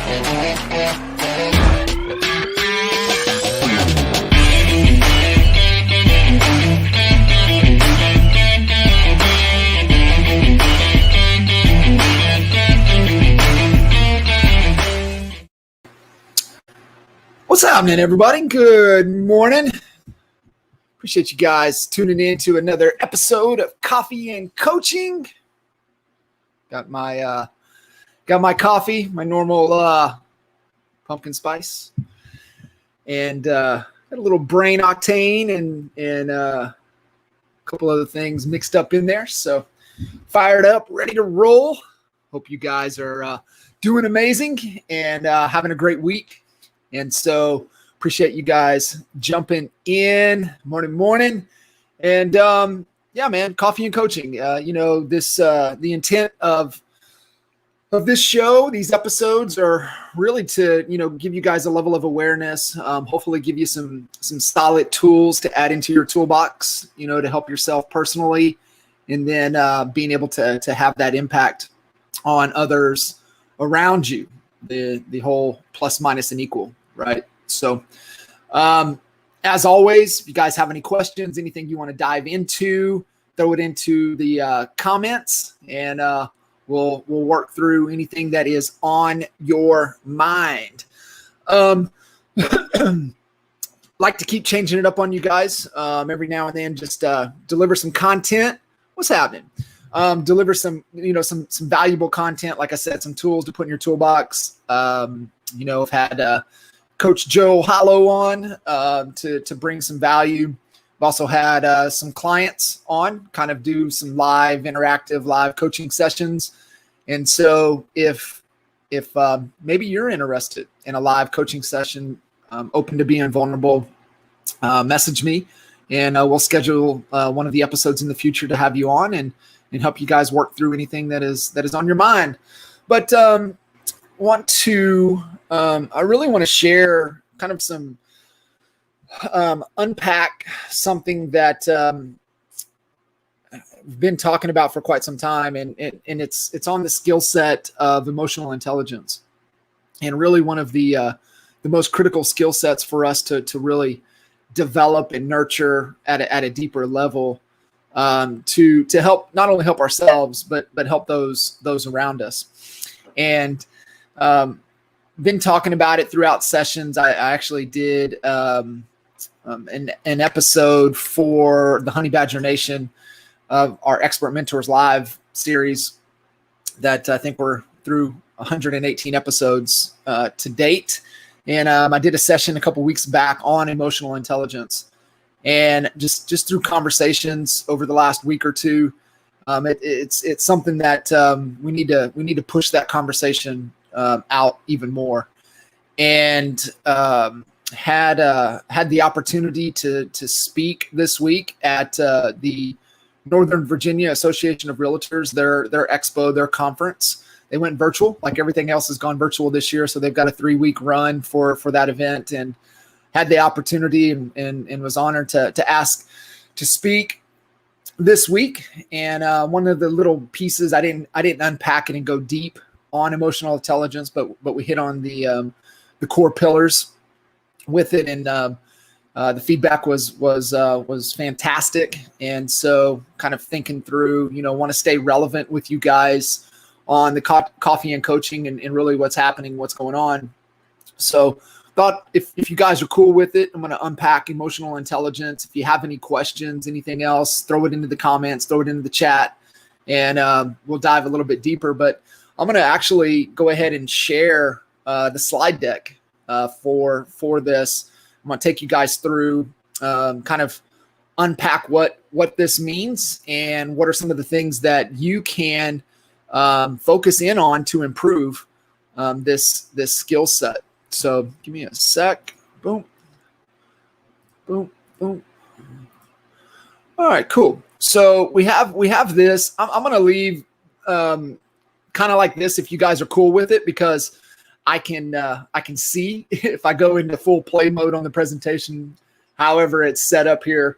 What's happening, everybody? Good morning. Appreciate you guys tuning in to another episode of Coffee and Coaching. Got my coffee, my normal pumpkin spice, and got a little brain octane and a couple other things mixed up in there. So fired up, ready to roll. Hope you guys are doing amazing and having a great week. And so appreciate you guys jumping in morning. And yeah, man, coffee and coaching. The intent of this show, these episodes are really to, give you guys a level of awareness, hopefully give you some solid tools to add into your toolbox, to help yourself personally, and then being able to have that impact on others around you. The whole plus, minus, and equal, right? So, as always, if you guys have any questions, anything you want to dive into, throw it into the comments, and we'll work through anything that is on your mind. Like to keep changing it up on you guys every now and then. Just deliver some content. What's happening? Deliver some valuable content. Like I said, some tools to put in your toolbox. I've had Coach Joe Hollow on to bring some value. I've also had some clients on, kind of do some interactive live coaching sessions. And so if maybe you're interested in a live coaching session, open to being vulnerable, message me, and we'll schedule one of the episodes in the future to have you on and help you guys work through anything that is on your mind. But I really want to share kind of some unpack something that I've been talking about for quite some time, and it's on the skill set of emotional intelligence, and really one of the most critical skill sets for us to really develop and nurture at a deeper level. To help, not only help ourselves, but help those around us. And been talking about it throughout sessions. I actually did an episode for the Honey Badger Nation of our Expert Mentors Live series that I think we're through 118 episodes to date. And I did a session a couple weeks back on emotional intelligence. And just through conversations over the last week or two, it's something that we need to push that conversation out even more. And had the opportunity to speak this week at the Northern Virginia Association of Realtors, their expo, their conference. They went virtual, like everything else has gone virtual this year. So they've got a 3-week run for that event, and had the opportunity and was honored to ask to speak this week. And one of the little pieces, I didn't unpack it and go deep on emotional intelligence, but we hit on the core pillars with it, and the feedback was fantastic. And so kind of thinking through, want to stay relevant with you guys on the coffee and coaching and really what's happening, what's going on. So thought if you guys are cool with it, I'm going to unpack emotional intelligence. If you have any questions, anything else, throw it into the comments, throw it into the chat, and we'll dive a little bit deeper. But I'm going to actually go ahead and share the slide deck for this. I'm going to take you guys through kind of unpack what this means and what are some of the things that you can focus in on to improve this skill set. So give me a sec. Boom. All right, cool. So we have this. I'm going to leave kind of like this if you guys are cool with it, because I can see if I go into full play mode on the presentation, however it's set up here.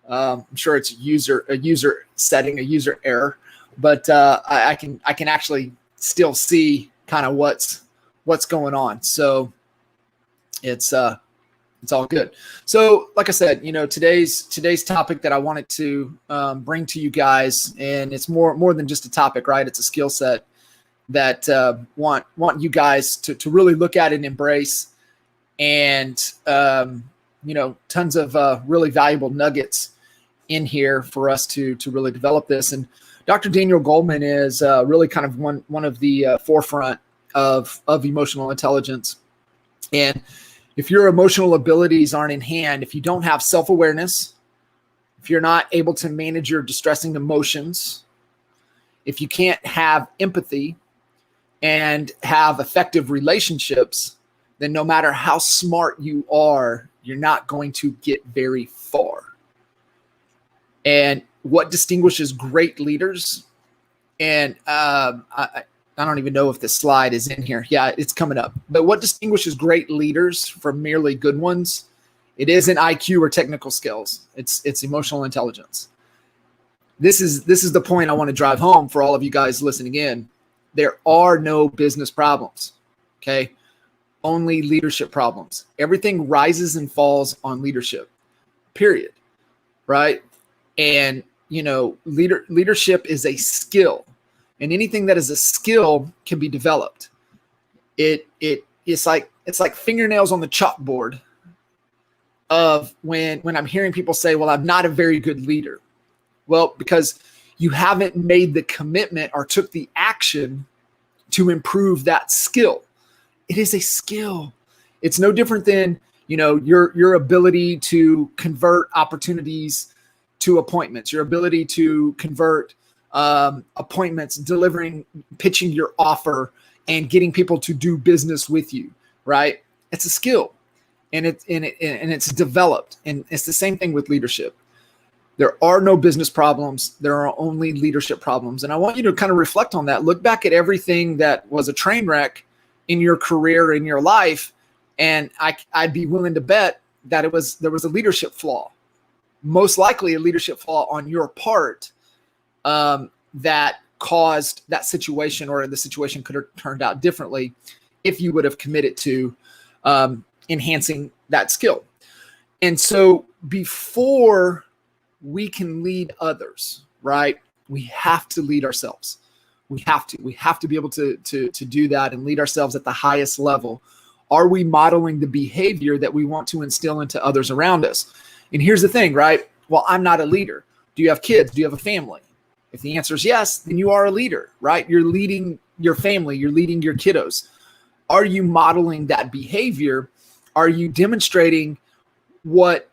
I'm sure it's a user setting, a user error, but I can actually still see kind of what's what's going on. So it's all good. So like I said, today's topic that I wanted to bring to you guys, and it's more than just a topic, right? It's a skill set that want you guys to really look at and embrace, and tons of really valuable nuggets in here for us to really develop this. And Dr. Daniel Goleman is really kind of one of the forefront of emotional intelligence. And if your emotional abilities aren't in hand, if you don't have self-awareness, if you're not able to manage your distressing emotions, if you can't have empathy and have effective relationships, then no matter how smart you are, you're not going to get very far. And what distinguishes great leaders, and I don't even know if this slide is in here. Yeah, it's coming up. But what distinguishes great leaders from merely good ones? It isn't IQ or technical skills. It's emotional intelligence. This is the point I want to drive home for all of you guys listening in. There are no business problems, okay? Only leadership problems. Everything rises and falls on leadership, period, right? And, leadership is a skill. And anything that is a skill can be developed. It's like fingernails on the chalkboard of when I'm hearing people say, well, I'm not a very good leader. Well, because you haven't made the commitment or took the action to improve that skill. It is a skill. It's no different than, your ability to convert opportunities to appointments, your ability to convert appointments, pitching your offer and getting people to do business with you, right? It's a skill, and it's developed. And it's the same thing with leadership. There are no business problems. There are only leadership problems. And I want you to kind of reflect on that. Look back at everything that was a train wreck in your career, in your life. And I'd be willing to bet that there was a leadership flaw, most likely a leadership flaw on your part, that caused that situation, or the situation could have turned out differently if you would have committed to enhancing that skill. And so before we can lead others, right, we have to lead ourselves. We have to be able to do that and lead ourselves at the highest level. Are we modeling the behavior that we want to instill into others around us? And here's the thing, right? Well, I'm not a leader. Do you have kids? Do you have a family? If the answer is yes, then you are a leader, right? You're leading your family. You're leading your kiddos. Are you modeling that behavior? Are you demonstrating what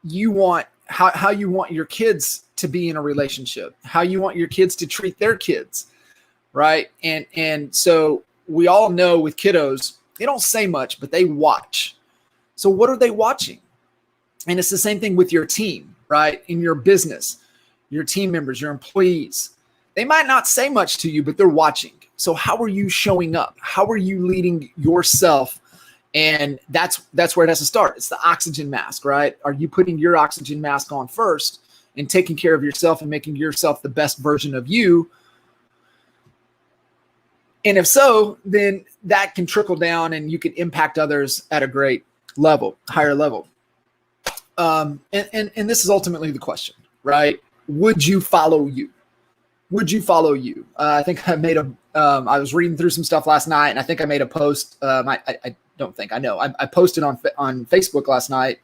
you want, how you want your kids to be in a relationship, how you want your kids to treat their kids, right? And so we all know with kiddos, they don't say much, but they watch. So what are they watching? And it's the same thing with your team, right? In your business, your team members, your employees, they might not say much to you, but they're watching. So how are you showing up? How are you leading yourself? And that's where it has to start. It's the oxygen mask, right? Are you putting your oxygen mask on first and taking care of yourself and making yourself the best version of you? And if so, then that can trickle down and you can impact others at a great level, higher level. And this is ultimately the question, right? Would you follow you? Would you follow you? I think I made I was reading through some stuff last night, and I think I made a post. I don't think I know. I posted on Facebook last night.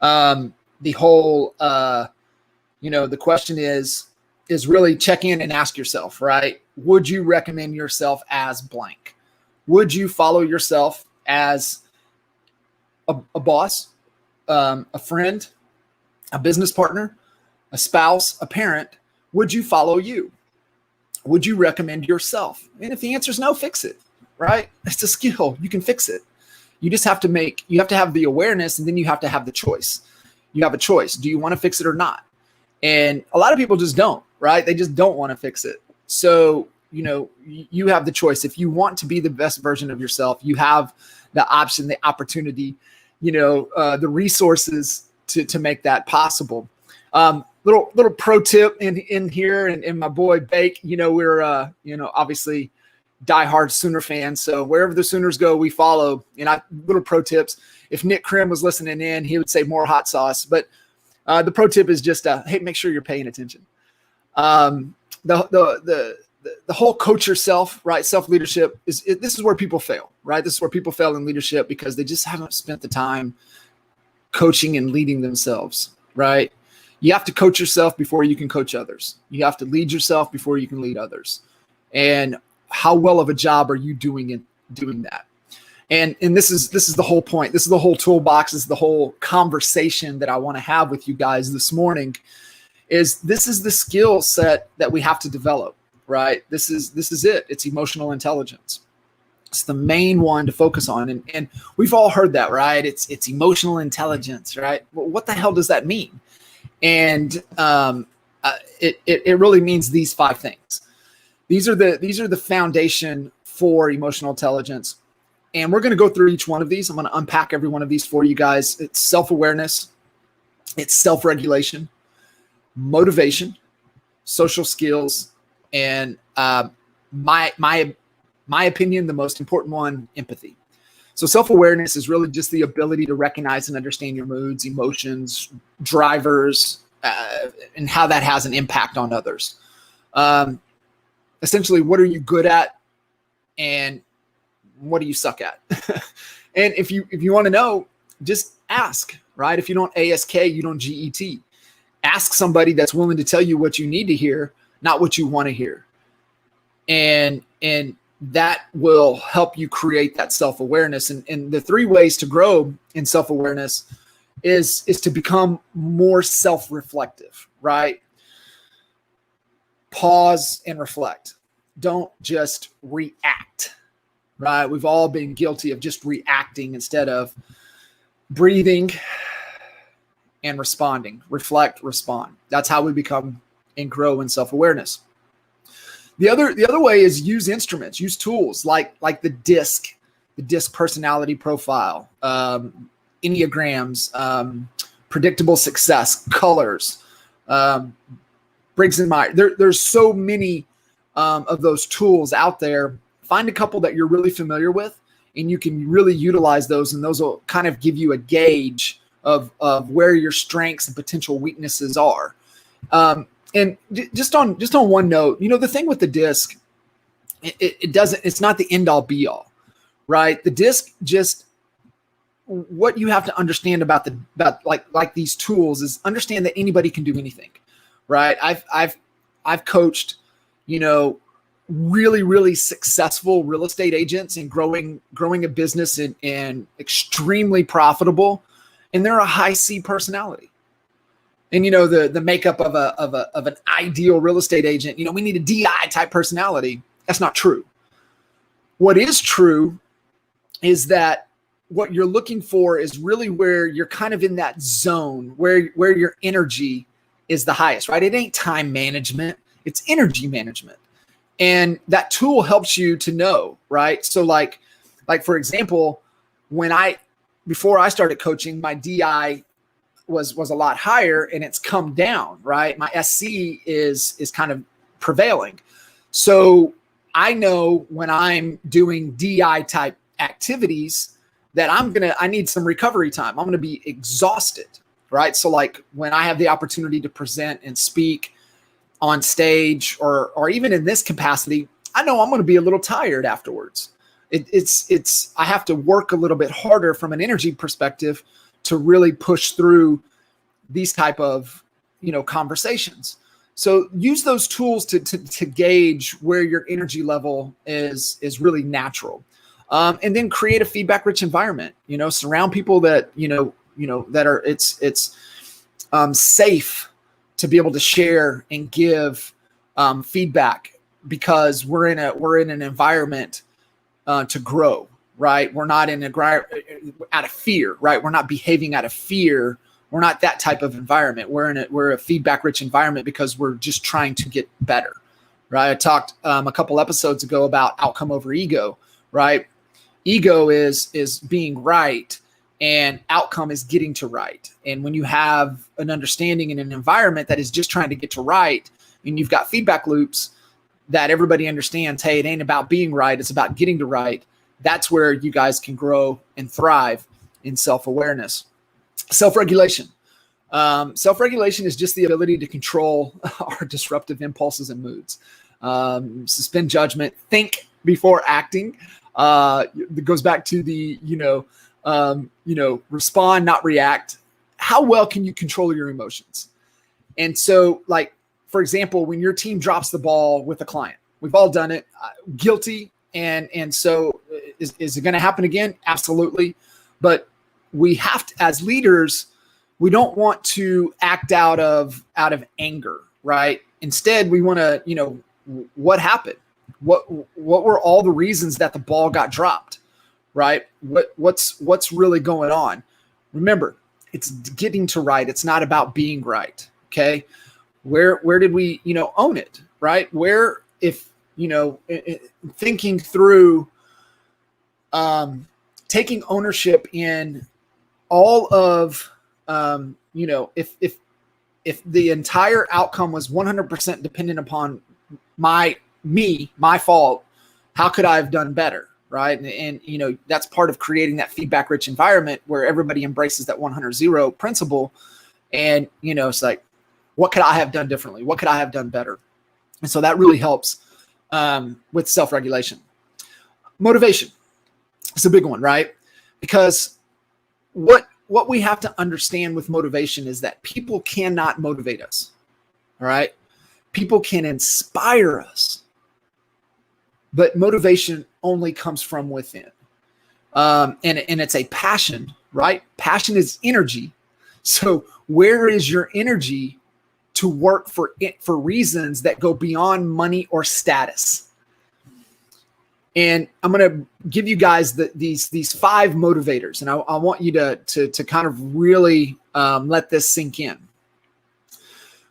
The whole, the question is really check in and ask yourself, right? Would you recommend yourself as blank? Would you follow yourself as a boss, a friend, a business partner, a spouse, a parent? Would you follow you? Would you recommend yourself? And if the answer is no, fix it, right? It's a skill. You can fix it. You just have to have the awareness, and then you have to have the choice. You have a choice. Do you want to fix it or not? And a lot of people just don't, right? They just don't want to fix it. So, you have the choice. If you want to be the best version of yourself, you have the option, the opportunity, the resources to make that possible. Little pro tip in here, and my boy Bake, we're obviously diehard Sooner fan. So wherever the Sooners go, we follow. And little pro tips. If Nick Krim was listening in, he would say more hot sauce. But the pro tip is just, hey, make sure you're paying attention. The whole coach yourself, right? Self-leadership this is where people fail, right? This is where people fail in leadership because they just haven't spent the time coaching and leading themselves, right? You have to coach yourself before you can coach others. You have to lead yourself before you can lead others. And how well of a job are you doing in doing that? And this is the whole point. This is the whole toolbox. This is the whole conversation that I want to have with you guys this morning. This is the skill set that we have to develop, right? This is it. It's emotional intelligence. It's the main one to focus on. And we've all heard that, right? It's emotional intelligence, right? Well, what the hell does that mean? And it really means these 5 things. These are the foundation for emotional intelligence. And we're going to go through each one of these. I'm going to unpack every one of these for you guys. It's self-awareness, it's self-regulation, motivation, social skills, and my opinion, the most important one, empathy. So self-awareness is really just the ability to recognize and understand your moods, emotions, drivers, and how that has an impact on others. Essentially, what are you good at, and what do you suck at? And if you want to know, just ask, right? If you don't ASK, you don't GET. Ask somebody that's willing to tell you what you need to hear, not what you want to hear. And that will help you create that self-awareness. And the 3 ways to grow in self-awareness is to become more self-reflective, right? Pause and reflect. Don't just react, right? We've all been guilty of just reacting instead of breathing and responding. Reflect, respond. That's how we become and grow in self-awareness. The other way is use instruments, use tools like the DISC personality profile, Enneagrams, predictable success, colors, Briggs and Myers. There's so many of those tools out there. Find a couple that you're really familiar with, and you can really utilize those, and those will kind of give you a gauge of where your strengths and potential weaknesses are. And just on one note, the thing with the DISC, it's not the end all be all, right? The DISC, just what you have to understand about these tools is understand that anybody can do anything, right? I've coached, really, really successful real estate agents and growing a business and extremely profitable. And they're a high C personality. And, the makeup of an ideal real estate agent, we need a DI type personality. That's not true. What is true is that what you're looking for is really where you're kind of in that zone where your energy is the highest, right? It ain't time management. It's energy management. And that tool helps you to know, right? So like for example, before I started coaching, my DI was a lot higher, and it's come down, right? My SC is kind of prevailing. So I know when I'm doing DI type activities that I need some recovery time. I'm going to be exhausted, right? So like when I have the opportunity to present and speak on stage or even in this capacity, I know I'm going to be a little tired afterwards. I have to work a little bit harder from an energy perspective to really push through these type of, conversations. So use those tools to gauge where your energy level is really natural. And then create a feedback rich environment, surround people that, that are, it's safe to be able to share and give feedback, because we're in an environment to grow, right? We're not out of fear, right? We're not behaving out of fear. We're not that type of environment. We're a feedback rich environment because we're just trying to get better, right? I talked a couple episodes ago about outcome over ego, right? Ego is being right, and outcome is getting to right. And when you have an understanding in an environment that is just trying to get to right, and you've got feedback loops, that everybody understands, hey, it ain't about being right, it's about getting to right, that's where you guys can grow and thrive in self-awareness. Self-regulation. Self-regulation is just the ability to control our disruptive impulses and moods. Suspend judgment, think before acting. It goes back to the, respond, not react. How well can you control your emotions? And so, like, for example, when your team drops the ball with a client, we've all done it, guilty. And so is it going to happen again? Absolutely. But we have to, as leaders, we don't want to act out of anger, right? Instead, we want to, what happened? What were all the reasons that the ball got dropped, right? What's really going on? Remember, it's getting to right. It's not about being right. Okay. Where did we, own it, right? Where, if, thinking through, taking ownership in all of, if the entire outcome was 100% dependent upon my fault, how could I have done better? Right. And that's part of creating that feedback rich environment where everybody embraces that 100-0 principle. And, it's like, what could I have done differently? What could I have done better? And so that really helps with self-regulation. Motivation. It's a big one, right? Because what we have to understand with motivation is that people cannot motivate us. All right. People can inspire us, but motivation only comes from within. And it's a passion, right? Passion is energy. So where is your energy to work for reasons that go beyond money or status? And I'm going to give you guys these 5 motivators, and I want you to kind of really let this sink in.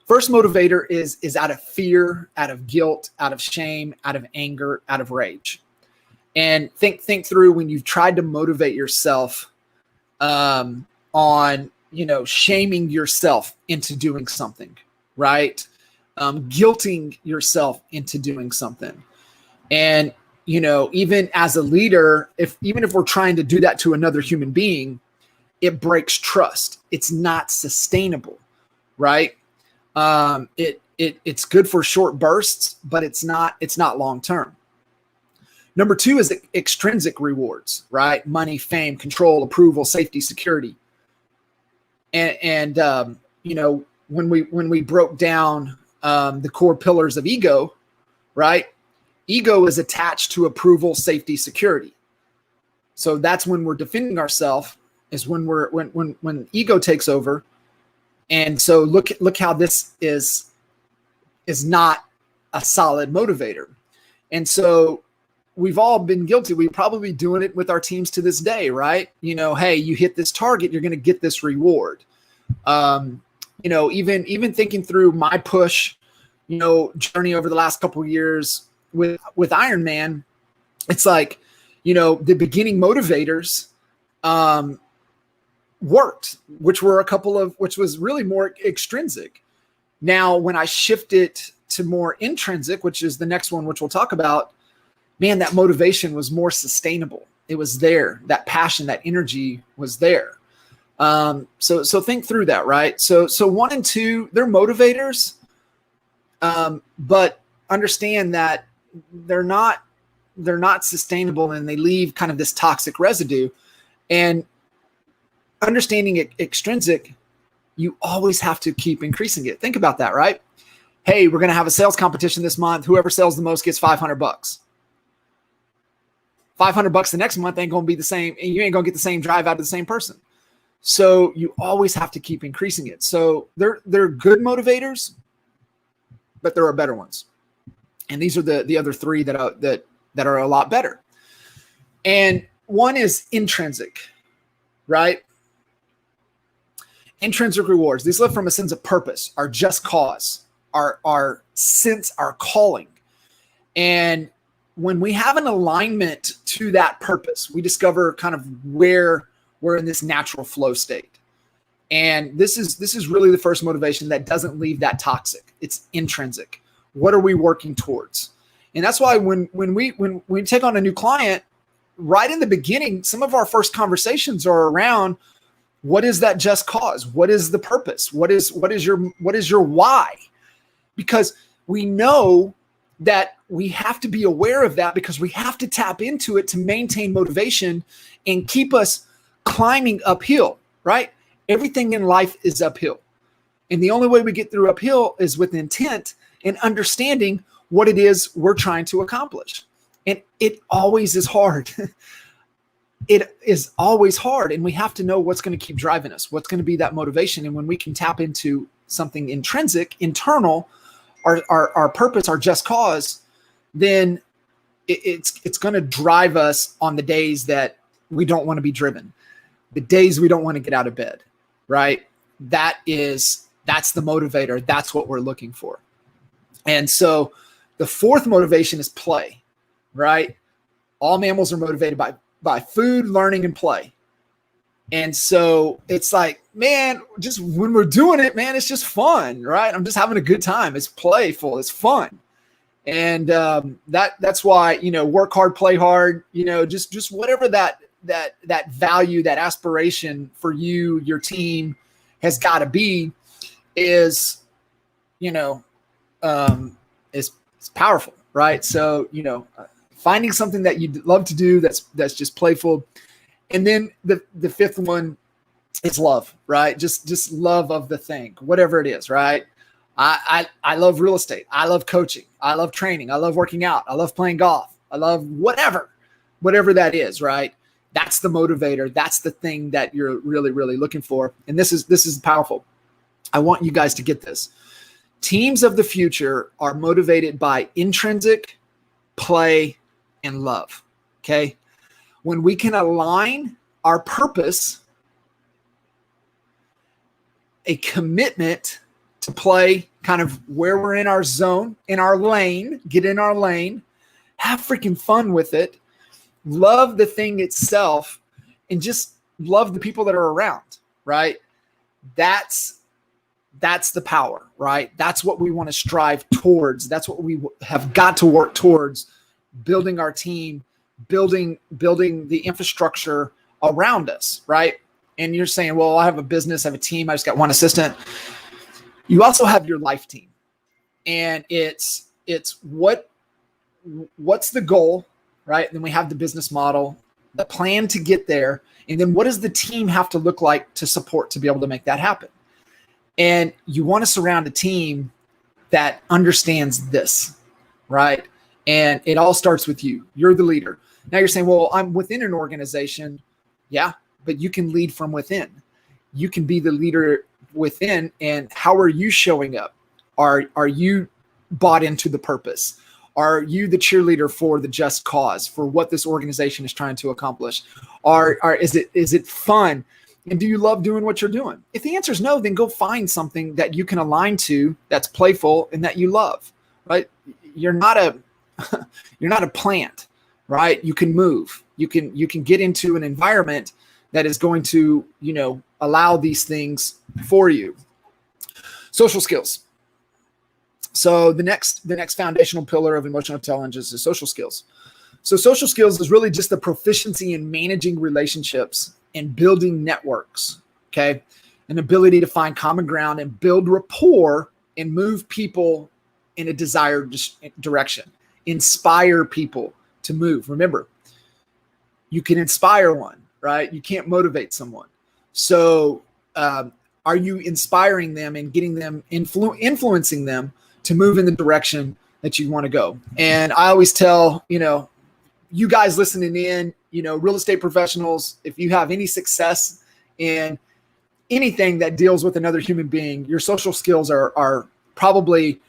First motivator is out of fear, out of guilt, out of shame, out of anger, out of rage. And think through when you've tried to motivate yourself on, shaming yourself into doing something, right? Guilting yourself into doing something. And, even as a leader, even if we're trying to do that to another human being, it breaks trust. It's not sustainable, right? It's good for short bursts, but it's not long-term. Number 2 is extrinsic rewards, right? Money, fame, control, approval, safety, security. And when we broke down the core pillars of ego, right? Ego is attached to approval, safety, security. So that's when we're defending ourselves, is when ego takes over. And so look how this is not a solid motivator. And so we've all been guilty. We're probably doing it with our teams to this day, right? Hey, you hit this target, you're going to get this reward. Even thinking through my push, journey over the last couple of years with Ironman, it's like, the beginning motivators worked, which was really more extrinsic. Now, when I shifted to more intrinsic, which is the next one, which we'll talk about, man, that motivation was more sustainable. It was there. That passion, that energy was there. So think through that, right? So 1 and 2, they're motivators, but understand that they're not sustainable, and they leave kind of this toxic residue. And understanding extrinsic, you always have to keep increasing it. Think about that, right? Hey, we're going to have a sales competition this month. Whoever sells the most gets $500. $500 the next month ain't going to be the same. And you ain't going to get the same drive out of the same person. So you always have to keep increasing it. So they're good motivators, but there are better ones. And these are the other 3 that are a lot better. And one is intrinsic, right? Intrinsic rewards. These live from a sense of purpose, our just cause, our sense, our calling. And when we have an alignment to that purpose, we discover kind of where we're in this natural flow state. And this is really the first motivation that doesn't leave that toxic. It's intrinsic. What are we working towards? And that's why when we take on a new client, right in the beginning, some of our first conversations are around, what is that just cause? What is the purpose? What is your why? Because we know that we have to be aware of that, because we have to tap into it to maintain motivation and keep us climbing uphill, right? Everything in life is uphill. And the only way we get through uphill is with intent and understanding what it is we're trying to accomplish. And it always is hard. It is always hard. And we have to know what's going to keep driving us, what's going to be that motivation. And when we can tap into something intrinsic, internal, our purpose, our just cause, then it's going to drive us on the days that we don't want to be driven, the days we don't want to get out of bed, right? That's the motivator. That's what we're looking for. And so the fourth motivation is play, right? All mammals are motivated by food, learning, and play. And so it's like, man, just when we're doing it, man, it's just fun, right? I'm just having a good time. It's playful. It's fun. And that's why, work hard, play hard, just whatever that value, that aspiration for you, your team has got to be is powerful, right? So, finding something that you love to do that's just playful. And then the fifth one is love, right? Just love of the thing, whatever it is, right? I love real estate. I love coaching. I love training. I love working out. I love playing golf. I love whatever that is, right? That's the motivator. That's the thing that you're really, really looking for. And this is powerful. I want you guys to get this. Teams of the future are motivated by intrinsic, play, and love. Okay. When we can align our purpose, a commitment to play kind of where we're in our zone, in our lane, get in our lane, have freaking fun with it, love the thing itself, and just love the people that are around, right? That's the power, right? That's what we want to strive towards. That's what we have got to work towards, building our team, building the infrastructure around us, right? And you're saying, well, I have a business, I have a team, I just got one assistant. You also have your life team. And it's what's the goal, right? Then we have the business model, the plan to get there. And then what does the team have to look like to support to be able to make that happen? And you want to surround a team that understands this, right? And it all starts with you. You're the leader. Now you're saying, well, I'm within an organization. Yeah, but you can lead from within. You can be the leader within. And how are you showing up? Are you bought into the purpose? Are you the cheerleader for the just cause, for what this organization is trying to accomplish? Is it fun? And do you love doing what you're doing? If the answer is no, then go find something that you can align to that's playful and that you love, right? You're not a plant, right? You can move. You can get into an environment that is going to, allow these things for you. Social skills. So the next foundational pillar of emotional intelligence is social skills. So social skills is really just the proficiency in managing relationships and building networks, okay? An ability to find common ground and build rapport and move people in a desired direction. Inspire people to move. Remember, you can inspire one, right? You can't motivate someone. So are you inspiring them and getting them, influencing them to move in the direction that you want to go? And I always tell, you guys listening in, real estate professionals, if you have any success in anything that deals with another human being, your social skills are probably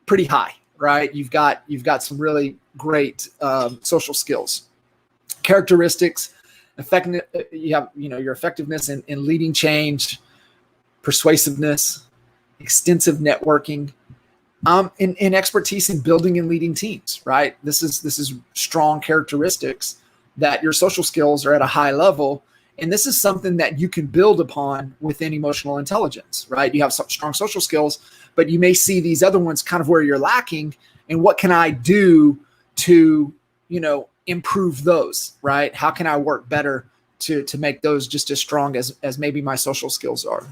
pretty high, right? You've got some really great social skills, characteristics, you have, your effectiveness in leading change, persuasiveness, extensive networking, and expertise in building and leading teams, right? This is strong characteristics that your social skills are at a high level. And this is something that you can build upon within emotional intelligence, right? You have some strong social skills, but you may see these other ones kind of where you're lacking. and what can I do to, improve those, right? How can I work better to make those just as strong as maybe my social skills are?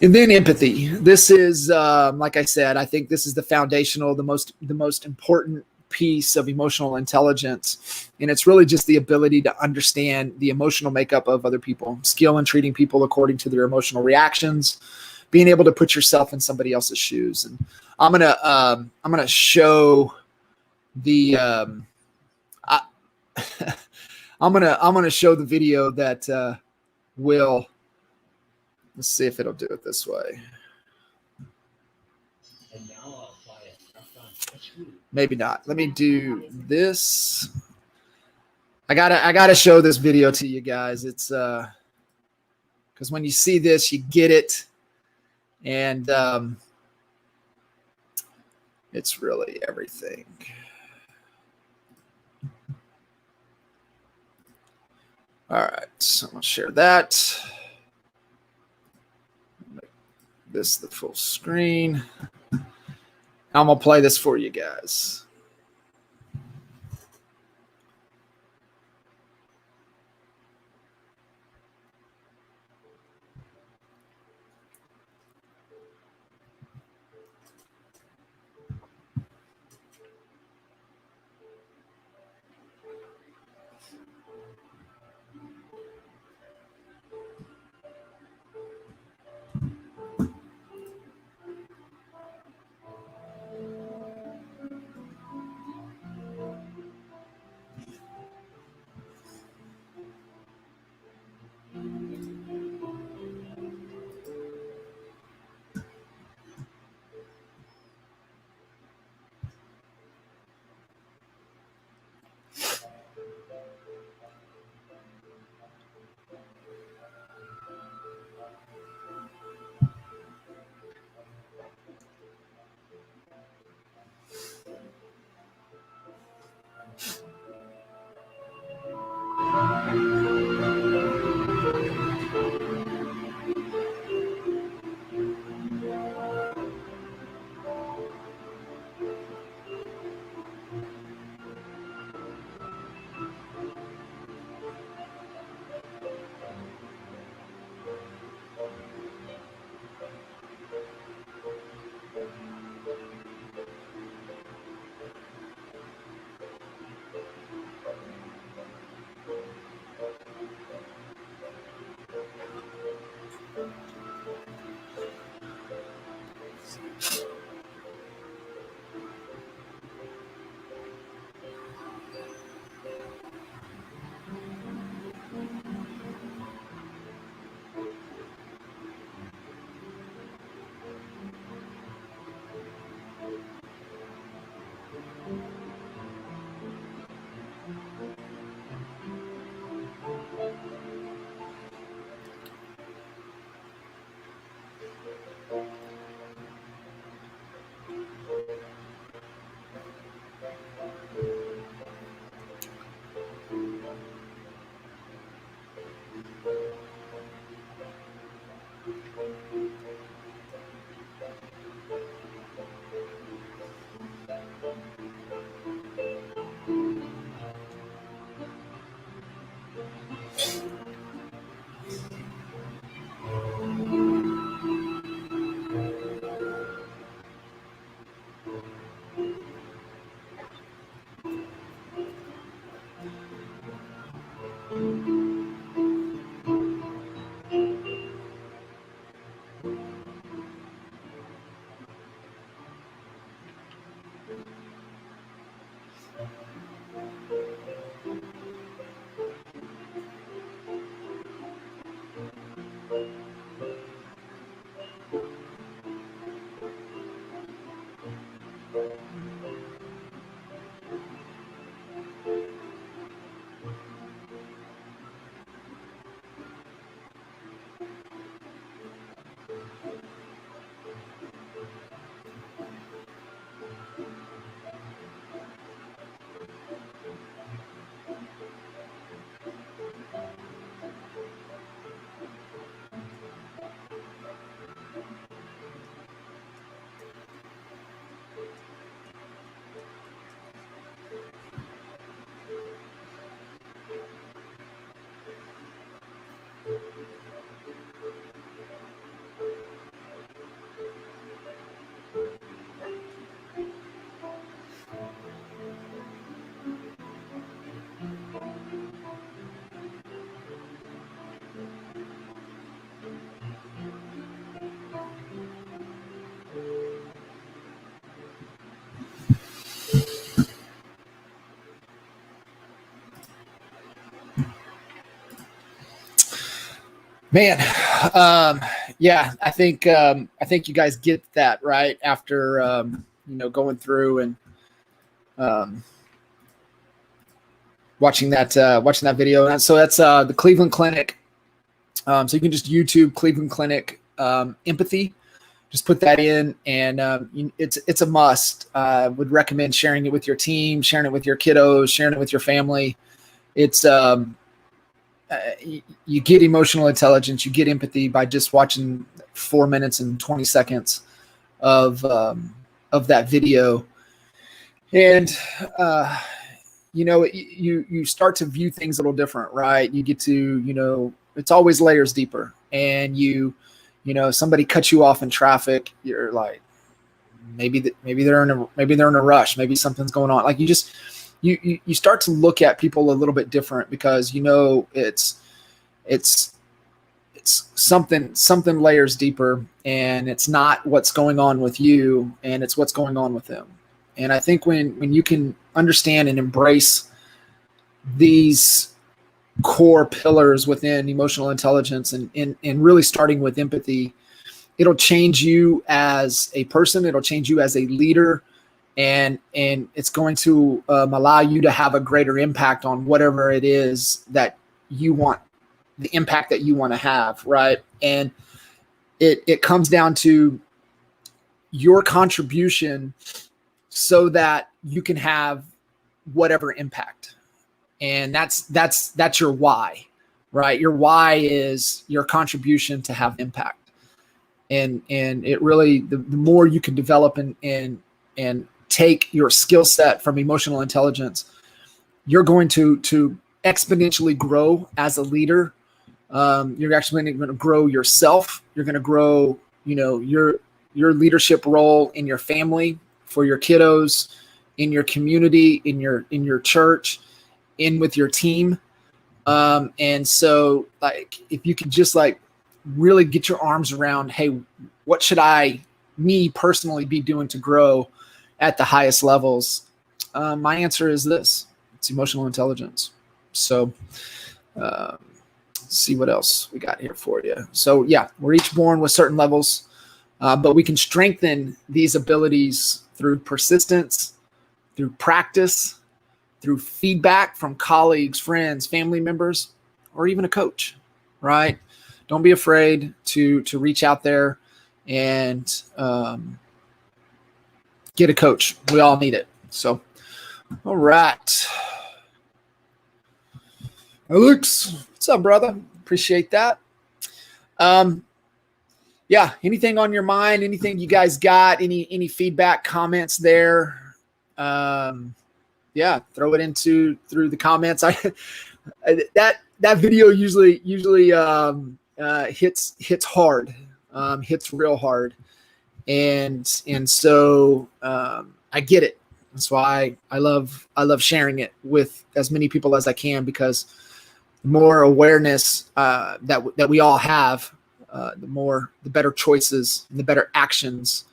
And then empathy. This is, like I said, I think this is the foundational, the most important piece of emotional intelligence. And it's really just the ability to understand the emotional makeup of other people, skill in treating people according to their emotional reactions, being able to put yourself in somebody else's shoes. And I'm gonna show the I'm gonna show the video that will. Let's see if it'll do it this way. Maybe not. Let me do this. I gotta show this video to you guys. It's because when you see this, you get it, and it's really everything. All right, so I'm gonna share that. Make this the full screen. I'm gonna play this for you guys. Man, yeah, I think you guys get that right after going through and watching that video. And so that's the Cleveland Clinic. So you can just YouTube Cleveland Clinic empathy. Just put that in, and it's a must. Would recommend sharing it with your team, sharing it with your kiddos, sharing it with your family. It's you get emotional intelligence, you get empathy by just watching 4 minutes and 20 seconds of that video. And you start to view things a little different, right? You get to, it's always layers deeper. And somebody cuts you off in traffic, you're like, maybe they're in a rush, maybe something's going on. Like you start to look at people a little bit different because it's something layers deeper, and it's not what's going on with you, and it's what's going on with them. And I think when you can understand and embrace these core pillars within emotional intelligence and really starting with empathy, it'll change you as a person, it'll change you as a leader, and it's going to allow you to have a greater impact on whatever it is that you want, the impact that you want to have, right? And it comes down to your contribution so that you can have whatever impact. And that's your why, right? Your why is your contribution to have impact. And it really, the more you can develop and take your skill set from emotional intelligence, you're going to exponentially grow as a leader. You're actually going to grow yourself. You're going to grow, your leadership role in your family, for your kiddos, in your community, in your church, in with your team. And so like, if you could just like really get your arms around, hey, what should me personally be doing to grow at the highest levels? My answer is this: it's emotional intelligence. So let's see what else we got here for you. So yeah, we're each born with certain levels, but we can strengthen these abilities through persistence, through practice, through feedback from colleagues, friends, family members, or even a coach, right? Don't be afraid to reach out there and get a coach. We all need it. So, all right. Alex, what's up, brother? Appreciate that. Yeah, anything on your mind? Anything you guys got? Any feedback, comments there? Yeah, throw it through the comments. That video usually hits hard, hits real hard, and so I get it. That's why I love sharing it with as many people as I can, because the more awareness that we all have, the better choices and the better actions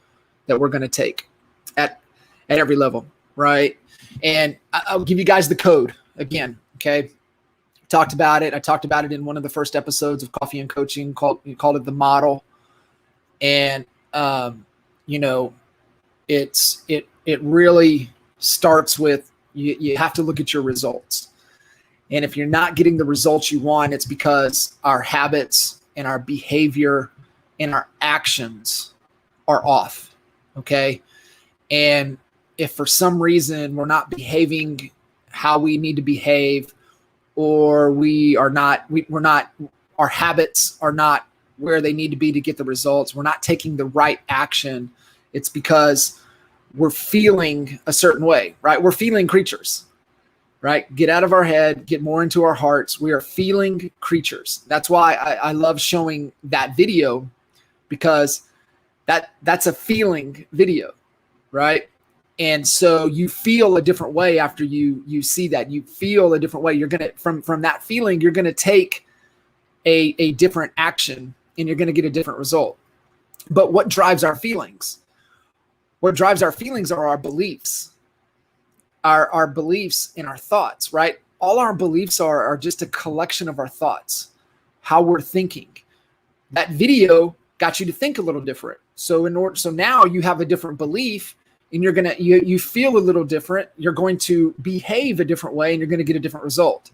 that we're going to take at every level, right? And I'll give you guys the code again, okay? Talked about it. I talked about it in one of the first episodes of Coffee and Coaching. Called it the model, and it really starts with you have to look at your results. And if you're not getting the results you want, it's because our habits and our behavior and our actions are off. Okay. And if for some reason we're not behaving how we need to behave, or our habits are not where they need to be to get the results, we're not taking the right action, it's because we're feeling a certain way, right? We're feeling creatures. right? Get out of our head, get more into our hearts. We are feeling creatures. That's why I love showing that video, because that's a feeling video, right? And so you feel a different way after you see that. You feel a different way. You're gonna from that feeling, you're gonna take a different action, and you're gonna get a different result. But what drives our feelings? What drives our feelings are our beliefs. Our beliefs and our thoughts, right? All our beliefs are just a collection of our thoughts, how we're thinking. That video got you to think a little different. So now you have a different belief, and you feel a little different. You're going to behave a different way, and you're going to get a different result.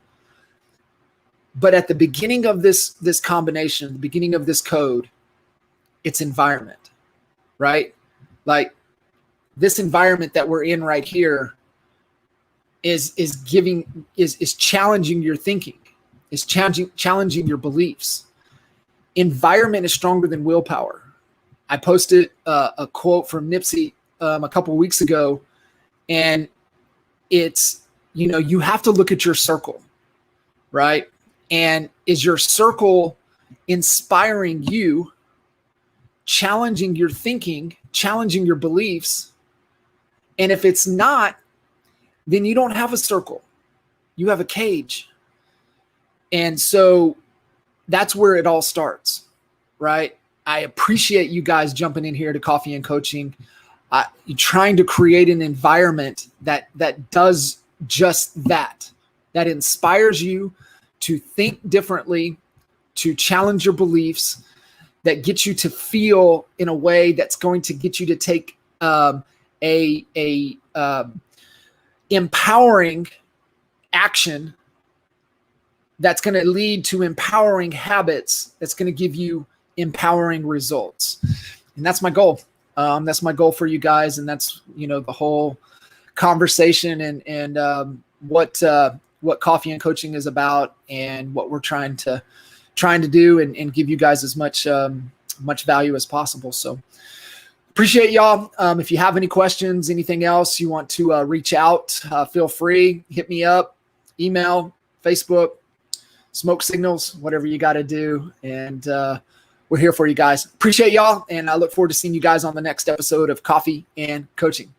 But at the beginning of this combination, the beginning of this code, it's environment, right? Like this environment that we're in right here is challenging your thinking, is challenging your beliefs. Environment is stronger than willpower. I posted a quote from Nipsey a couple of weeks ago, and it's, you have to look at your circle, right? And is your circle inspiring you, challenging your thinking, challenging your beliefs? And if it's not, then you don't have a circle. You have a cage. And so that's where it all starts, right? I appreciate you guys jumping in here to Coffee and Coaching. You're trying to create an environment that does just that inspires you to think differently, to challenge your beliefs, that gets you to feel in a way that's going to get you to take empowering action that's going to lead to empowering habits, that's going to give you empowering results. And that's my goal. That's my goal for you guys. And that's, the whole conversation and what Coffee and Coaching is about, and what we're trying to do and give you guys as much value as possible. So appreciate y'all. If you have any questions, anything else you want to reach out, feel free, hit me up, email, Facebook, smoke signals, whatever you got to do. And we're here for you guys. Appreciate y'all. And I look forward to seeing you guys on the next episode of Coffee and Coaching.